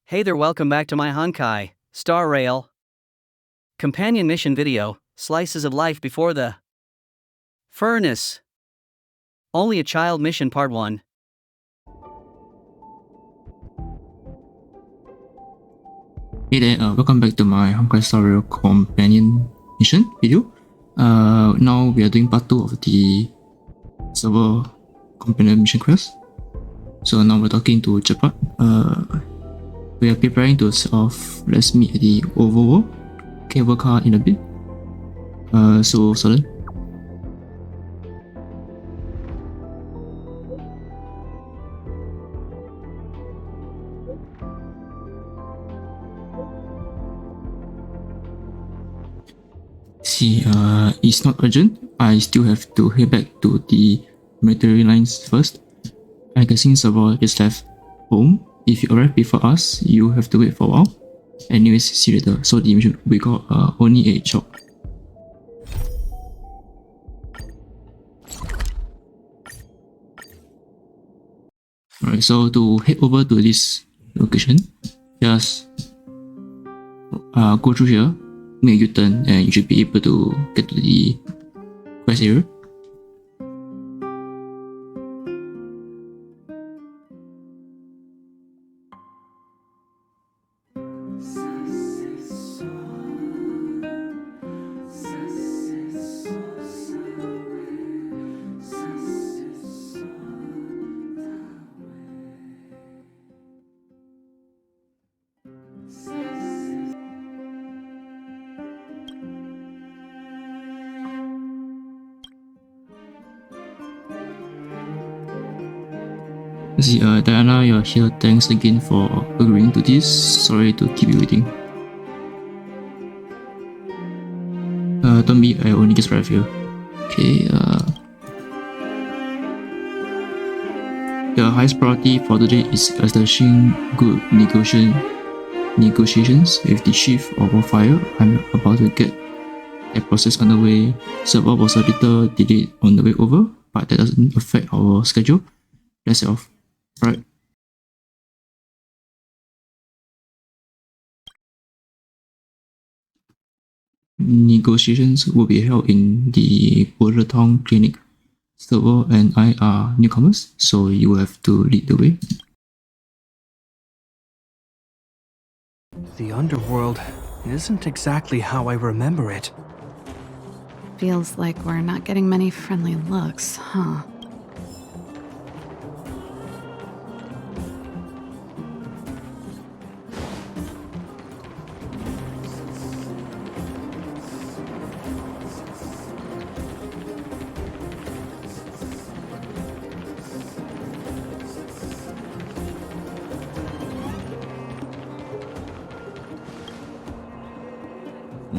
Hey there, welcome back to my Honkai, Star Rail companion mission video, Slices of Life Before the Furnace. Only a Child Mission Part 1. Hey there, welcome back to my Honkai Star Rail companion mission video. Now we are doing part 2 of the server companion mission quest. So now we're talking to Gepard. We are preparing to set off. Let's meet at the overworld cable car in a bit. So Solon. See, it's not urgent. I still have to head back to the military lines first. I'm guessing Serval just left home. If you arrive before us, you have to wait for a while. Anyways, see you later. So the mission we got only a job. Alright, so to head over to this location, just go through here, make a U-turn, and you should be able to get to the quest area. See, Diana, you're here. Thanks again for agreeing to this. Sorry to keep you waiting. Don't be, I only just arrived here. Okay, the highest priority for today is establishing good negotiations with the chief of Warfire. I'm about to get that process underway. Serval was a little delayed on the way over, but that doesn't affect our schedule. Let's set off. Right. Negotiations will be held in the Border Town Clinic. Serval and I are newcomers, so you will have to lead the way. The underworld isn't exactly how I remember it. Feels like we're not getting many friendly looks, huh?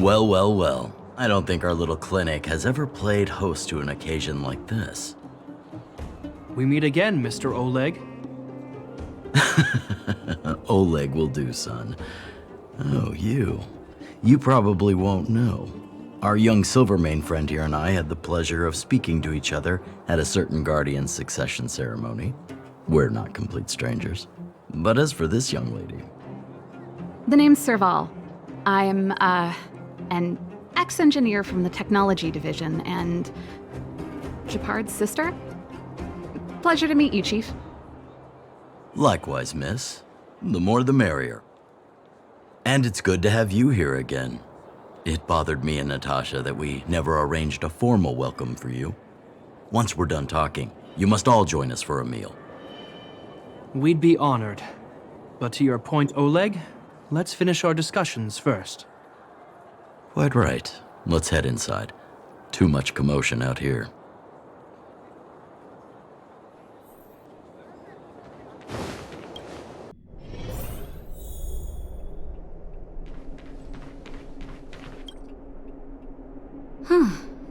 Well. I don't think our little clinic has ever played host to an occasion like this. We meet again, Mr. Oleg. Oleg will do, son. Oh, you. You probably won't know. Our young Silvermane friend here and I had the pleasure of speaking to each other at a certain Guardian succession ceremony. We're not complete strangers. But as for this young lady... The name's Serval. I'm, an ex-engineer from the technology division and Gepard's sister. Pleasure to meet you, Chief. Likewise, miss. The more the merrier. And it's good to have you here again. It bothered me and Natasha that we never arranged a formal welcome for you. Once we're done talking, you must all join us for a meal. We'd be honored. But to your point, Oleg, let's finish our discussions first. Quite right. Let's head inside. Too much commotion out here.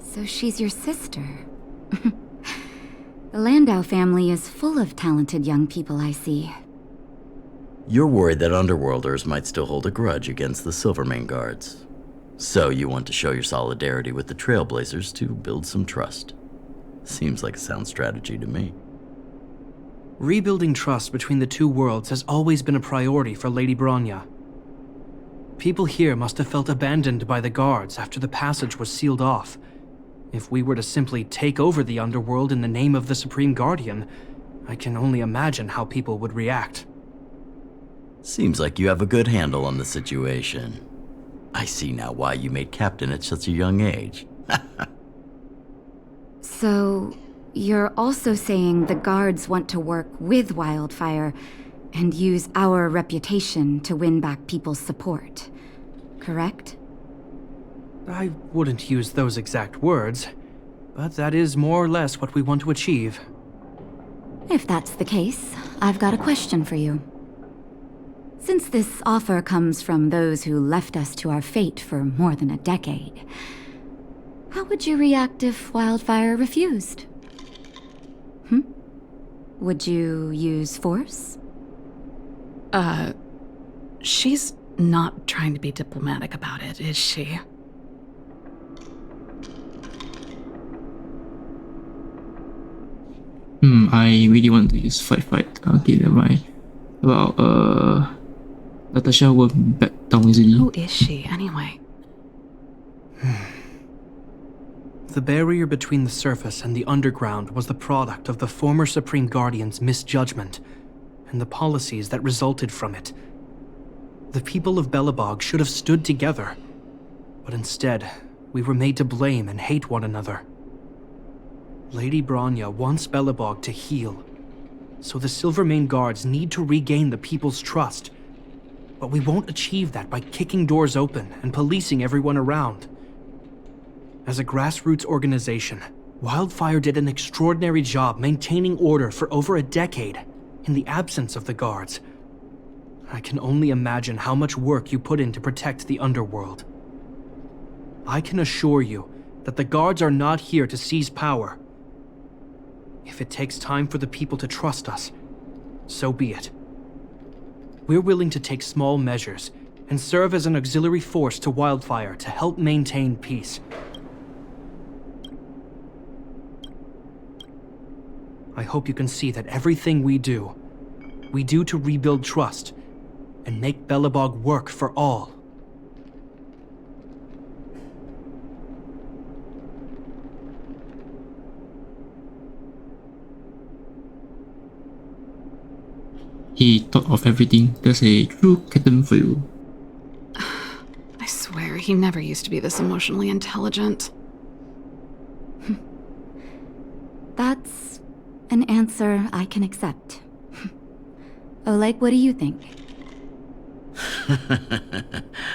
So she's your sister. The Landau family is full of talented young people, I see. You're worried that Underworlders might still hold a grudge against the Silvermane guards. So you want to show your solidarity with the Trailblazers to build some trust. Seems like a sound strategy to me. Rebuilding trust between the two worlds has always been a priority for Lady Bronya. People here must have felt abandoned by the guards after the passage was sealed off. If we were to simply take over the underworld in the name of the Supreme Guardian, I can only imagine how people would react. Seems like you have a good handle on the situation. I see now why you made captain at such a young age. So, you're also saying the guards want to work with Wildfire and use our reputation to win back people's support, correct? I wouldn't use those exact words, but that is more or less what we want to achieve. If that's the case, I've got a question for you. Since this offer comes from those who left us to our fate for more than a decade, how would you react if Wildfire refused? Would you use force? She's not trying to be diplomatic about it, is she? I really want to use fight. Okay, never mind. Well, Natasha will back down easily. Who is she, anyway? The barrier between the surface and the underground was the product of the former Supreme Guardian's misjudgment and the policies that resulted from it. The people of Belobog should have stood together, but instead, we were made to blame and hate one another. Lady Bronya wants Belobog to heal, so the Silvermane Guards need to regain the people's trust. But we won't achieve that by kicking doors open and policing everyone around. As a grassroots organization, Wildfire did an extraordinary job maintaining order for over a decade in the absence of the guards. I can only imagine how much work you put in to protect the underworld. I can assure you that the guards are not here to seize power. If it takes time for the people to trust us, so be it. We're willing to take small measures and serve as an auxiliary force to Wildfire to help maintain peace. I hope you can see that everything we do to rebuild trust and make Belobog work for all. He thought of everything. That's a true captain for you. I swear, he never used to be this emotionally intelligent. That's an answer I can accept. Oleg, what do you think?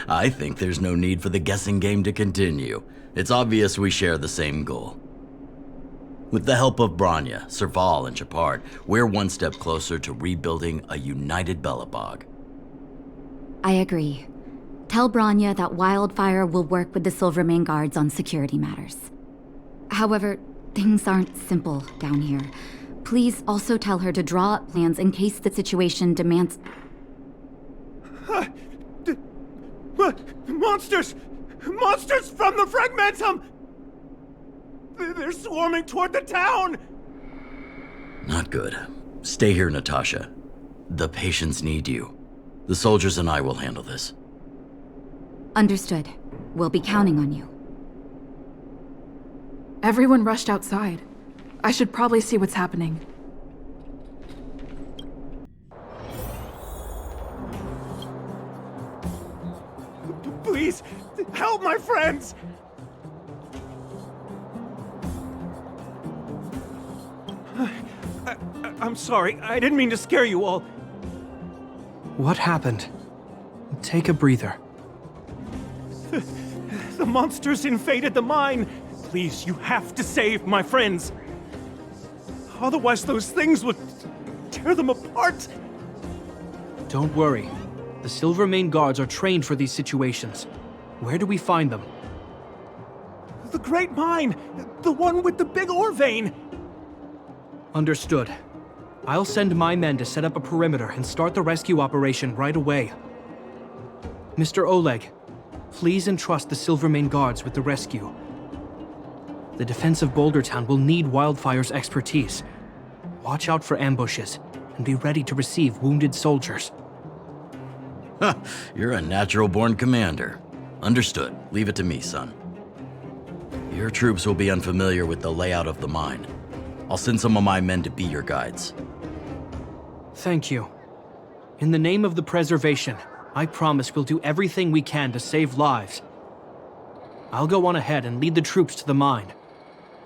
I think there's no need for the guessing game to continue. It's obvious we share the same goal. With the help of Bronya, Serval, and Gepard, we're one step closer to rebuilding a united Belobog. I agree. Tell Bronya that Wildfire will work with the Silvermane Guards on security matters. However, things aren't simple down here. Please also tell her to draw up plans in case the situation demands... Monsters! Monsters from the Fragmentum! They're swarming toward the town! Not good. Stay here, Natasha. The patients need you. The soldiers and I will handle this. Understood. We'll be counting on you. Everyone rushed outside. I should probably see what's happening. Please, help my friends! I'm sorry, I didn't mean to scare you all. What happened? Take a breather. The monsters invaded the mine. Please, you have to save my friends. Otherwise, those things would tear them apart. Don't worry. The Silvermane Guards are trained for these situations. Where do we find them? The Great Mine! The one with the big ore vein! Understood. I'll send my men to set up a perimeter and start the rescue operation right away. Mr. Oleg, please entrust the Silvermane Guards with the rescue. The defense of Boulder Town will need Wildfire's expertise. Watch out for ambushes and be ready to receive wounded soldiers. You're a natural-born commander. Understood. Leave it to me, son. Your troops will be unfamiliar with the layout of the mine. I'll send some of my men to be your guides. Thank you. In the name of the preservation, I promise we'll do everything we can to save lives. I'll go on ahead and lead the troops to the mine.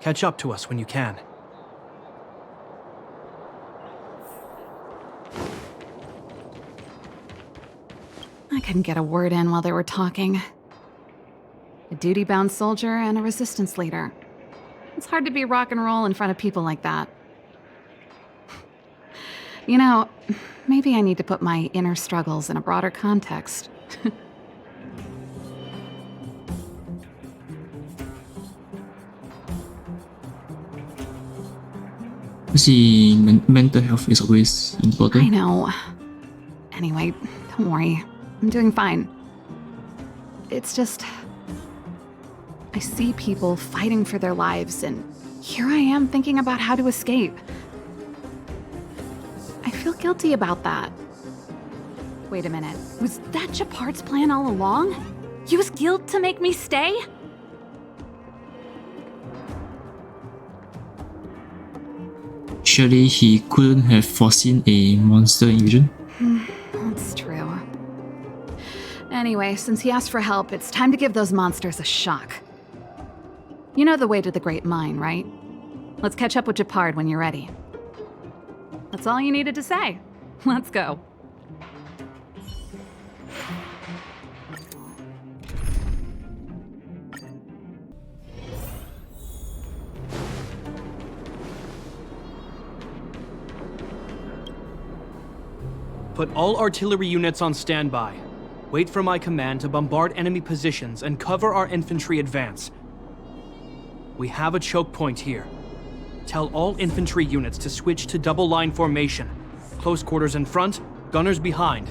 Catch up to us when you can. I couldn't get a word in while they were talking. A duty-bound soldier and a resistance leader. It's hard to be rock and roll in front of people like that. You know, maybe I need to put my inner struggles in a broader context. See, mental health is always important. I know. Anyway, don't worry. I'm doing fine. It's just... I see people fighting for their lives, and here I am thinking about how to escape. I feel guilty about that. Wait a minute. Was that Gepard's plan all along? Use guilt to make me stay? Surely he couldn't have foreseen a monster invasion. That's true. Anyway, since he asked for help, it's time to give those monsters a shock. You know the way to the Great Mine, right? Let's catch up with Gepard when you're ready. That's all you needed to say. Let's go. Put all artillery units on standby. Wait for my command to bombard enemy positions and cover our infantry advance. We have a choke point here. Tell all infantry units to switch to double line formation. Close quarters in front, gunners behind.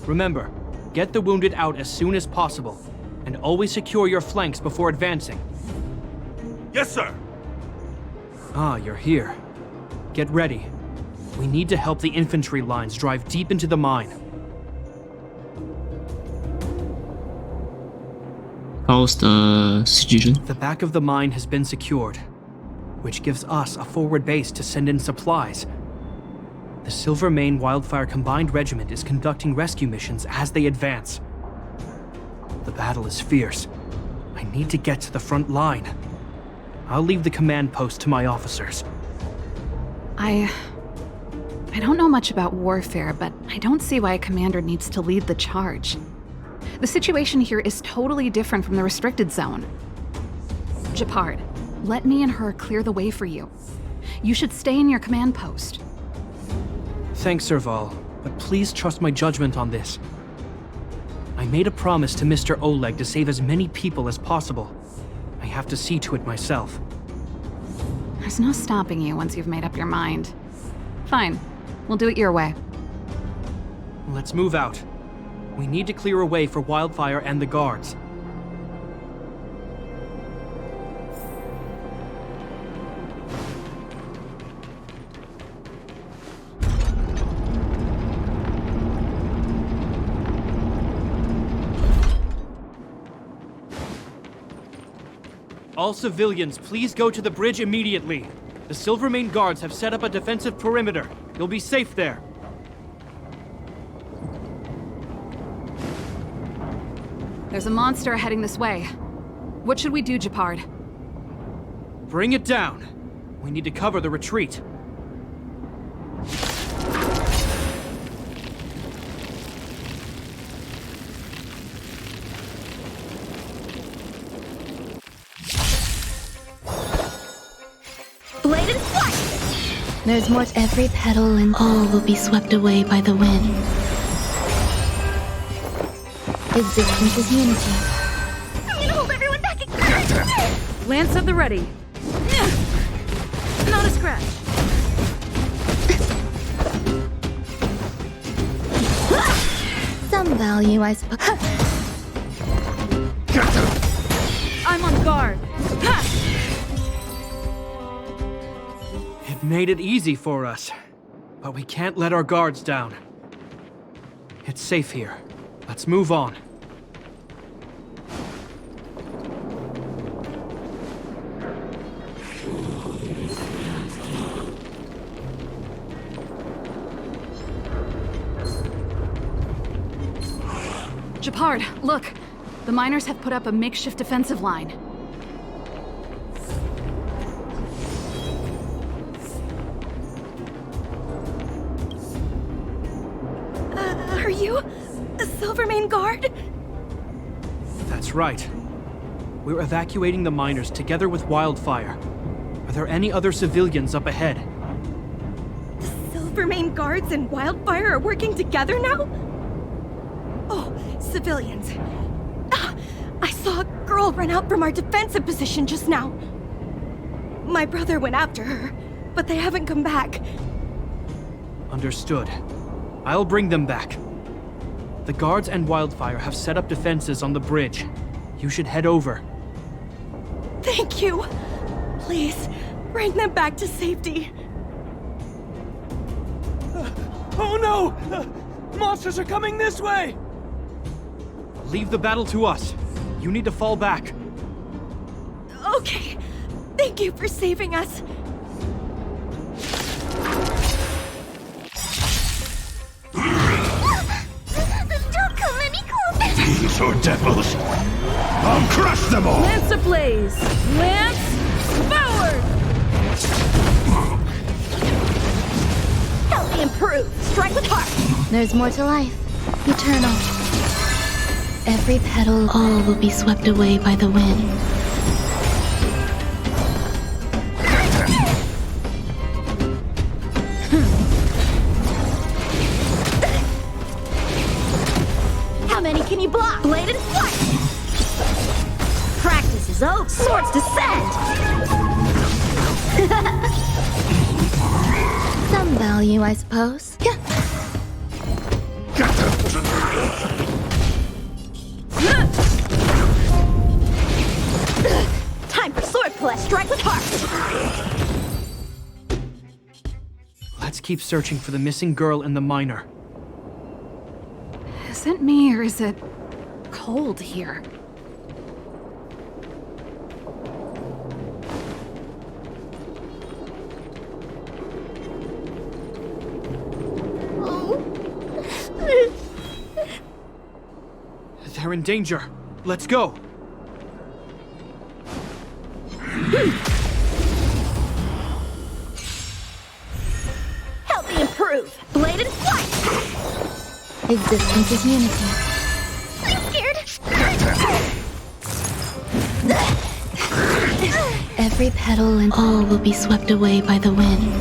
Remember, get the wounded out as soon as possible, and always secure your flanks before advancing. Yes, sir. Ah, you're here. Get ready. We need to help the infantry lines drive deep into the mine. How's the situation? The back of the mine has been secured, which gives us a forward base to send in supplies. The Silvermane Wildfire Combined Regiment is conducting rescue missions as they advance. The battle is fierce. I need to get to the front line. I'll leave the command post to my officers. I don't know much about warfare, but I don't see why a commander needs to lead the charge. The situation here is totally different from the restricted zone. Gepard, let me and her clear the way for you. You should stay in your command post. Thanks, Serval, but please trust my judgment on this. I made a promise to Mr. Oleg to save as many people as possible. I have to see to it myself. There's no stopping you once you've made up your mind. Fine, we'll do it your way. Let's move out. We need to clear a way for Wildfire and the guards. All civilians, please go to the bridge immediately. The Silvermane guards have set up a defensive perimeter. You'll be safe there. There's a monster heading this way. What should we do, Gepard? Bring it down. We need to cover the retreat. Blade and flight! There's more to every petal, and all will be swept away by the wind. Existence is unity. I'm gonna hold everyone back again! Lance at the ready. Not a scratch. Some value, I suppose. I'm on guard. It made it easy for us. But we can't let our guards down. It's safe here. Let's move on. Gepard, look! The miners have put up a makeshift defensive line. Are you a Silvermane guard? That's right. We're evacuating the miners together with Wildfire. Are there any other civilians up ahead? The Silvermane guards and Wildfire are working together now? Oh, civilians. Ah, I saw a girl run out from our defensive position just now. My brother went after her, but they haven't come back. Understood. I'll bring them back. The guards and Wildfire have set up defenses on the bridge. You should head over. Thank you. Please, bring them back to safety. Oh no! Monsters are coming this way! Leave the battle to us. You need to fall back. Okay. Thank you for saving us. Don't come any closer! These are devils! I'll crush them all! Lance ablaze! Lance forward! Help me improve! Strike with heart! There's more to life. Eternal. Every petal, all will be swept away by the wind. How many can you block? Blade and flight! Practice is over! Swords descend! Some value, I suppose. Get them! Time for swordplay! Strike with heart! Let's keep searching for the missing girl and the miner. Is it me or is it cold here? They're in danger. Let's go. Help me improve! Blade and flight! Existence is unity. I'm scared! Every petal and all will be swept away by the wind.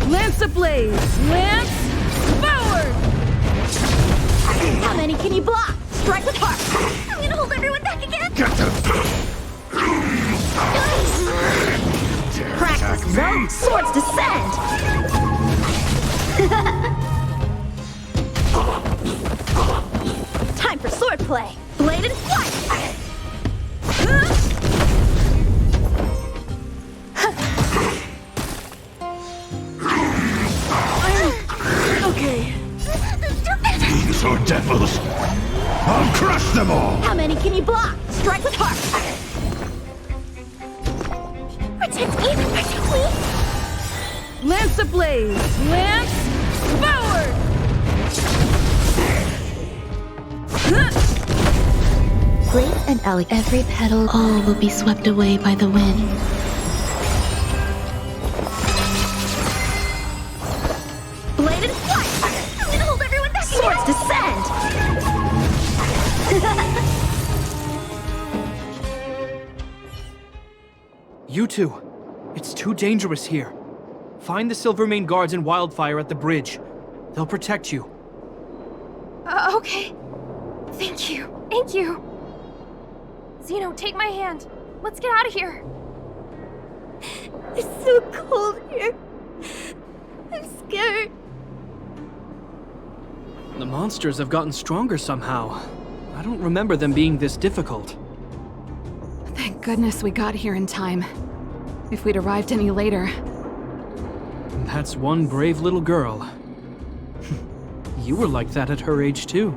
Lance ablaze! Lance forward! How many can you block? Strike with heart! I'm gonna hold everyone back again! Get them! Practice is over! Swords descend! Time for swordplay! Blade and flight! Okay. These are devils! I'll crush them all! How many can you block? Strike with heart! Protect me! Protect me! Lance ablaze! Lance forward! Great and elegant. Every petal, all will be swept away by the wind. Blade and flight! I'm gonna hold everyone back! Swords descend! You two. It's too dangerous here. Find the Silvermane guards and Wildfire at the bridge. They'll protect you. Okay. Thank you. Thank you. Zeno, take my hand. Let's get out of here. It's so cold here. I'm scared. The monsters have gotten stronger somehow. I don't remember them being this difficult. goodness we got here in time. If we'd arrived any later... That's one brave little girl. You were like that at her age, too.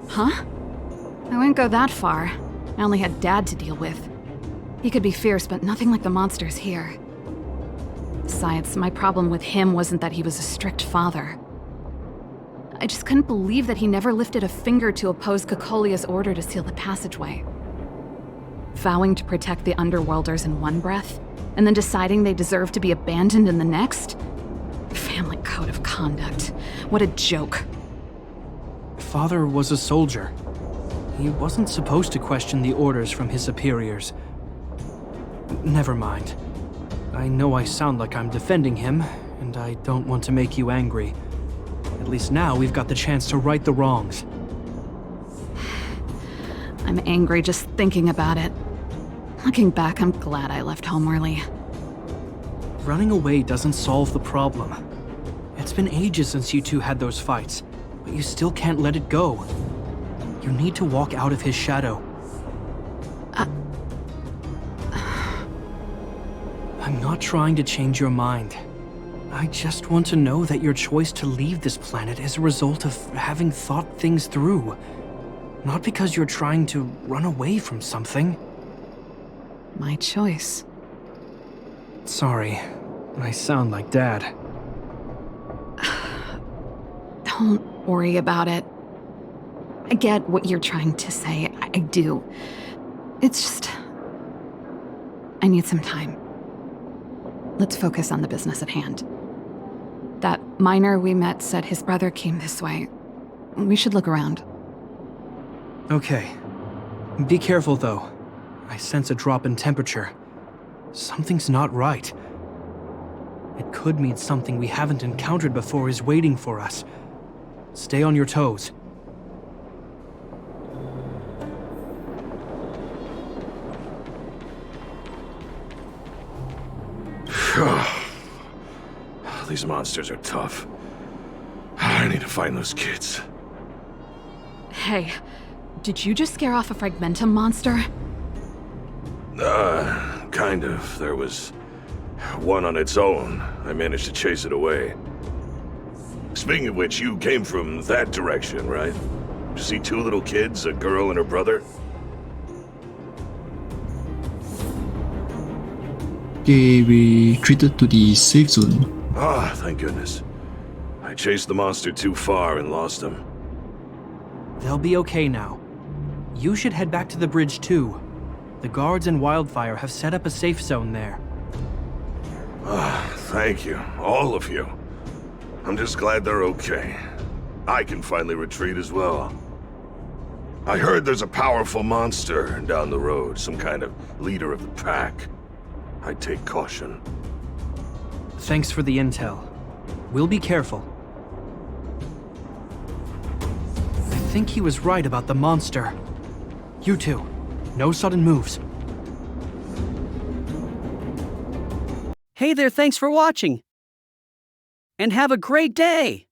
Huh? I wouldn't go that far. I only had Dad to deal with. He could be fierce, but nothing like the monsters here. Besides, my problem with him wasn't that he was a strict father. I just couldn't believe that he never lifted a finger to oppose Cocolia's order to seal the passageway. Vowing to protect the Underworlders in one breath, and then deciding they deserve to be abandoned in the next? Family code of conduct. What a joke. Father was a soldier. He wasn't supposed to question the orders from his superiors. Never mind. I know I sound like I'm defending him, and I don't want to make you angry. At least now we've got the chance to right the wrongs. I'm angry just thinking about it. Looking back, I'm glad I left home early. Running away doesn't solve the problem. It's been ages since you two had those fights, but you still can't let it go. You need to walk out of his shadow. I'm not trying to change your mind. I just want to know that your choice to leave this planet is a result of having thought things through. Not because you're trying to run away from something. My choice. Sorry, I sound like Dad. Don't worry about it. I get what you're trying to say. I do. It's just... I need some time. Let's focus on the business at hand. That miner we met said his brother came this way. We should look around. Okay. Be careful, though. I sense a drop in temperature. Something's not right. It could mean something we haven't encountered before is waiting for us. Stay on your toes. These monsters are tough. I need to find those kids. Hey, did you just scare off a Fragmentum monster? Kind of. There was one on its own. I managed to chase it away. Speaking of which, you came from that direction, right? You see two little kids, a girl and her brother? Okay, we retreated to the safe zone. Ah, thank goodness. I chased the monster too far and lost him. They'll be okay now. You should head back to the bridge, too. The guards and Wildfire have set up a safe zone there. Ah, thank you, all of you. I'm just glad they're okay. I can finally retreat as well. I heard there's a powerful monster down the road, some kind of leader of the pack. I'd take caution. Thanks for the intel. We'll be careful. I think he was right about the monster. You two, no sudden moves. Hey there, thanks for watching. And have a great day!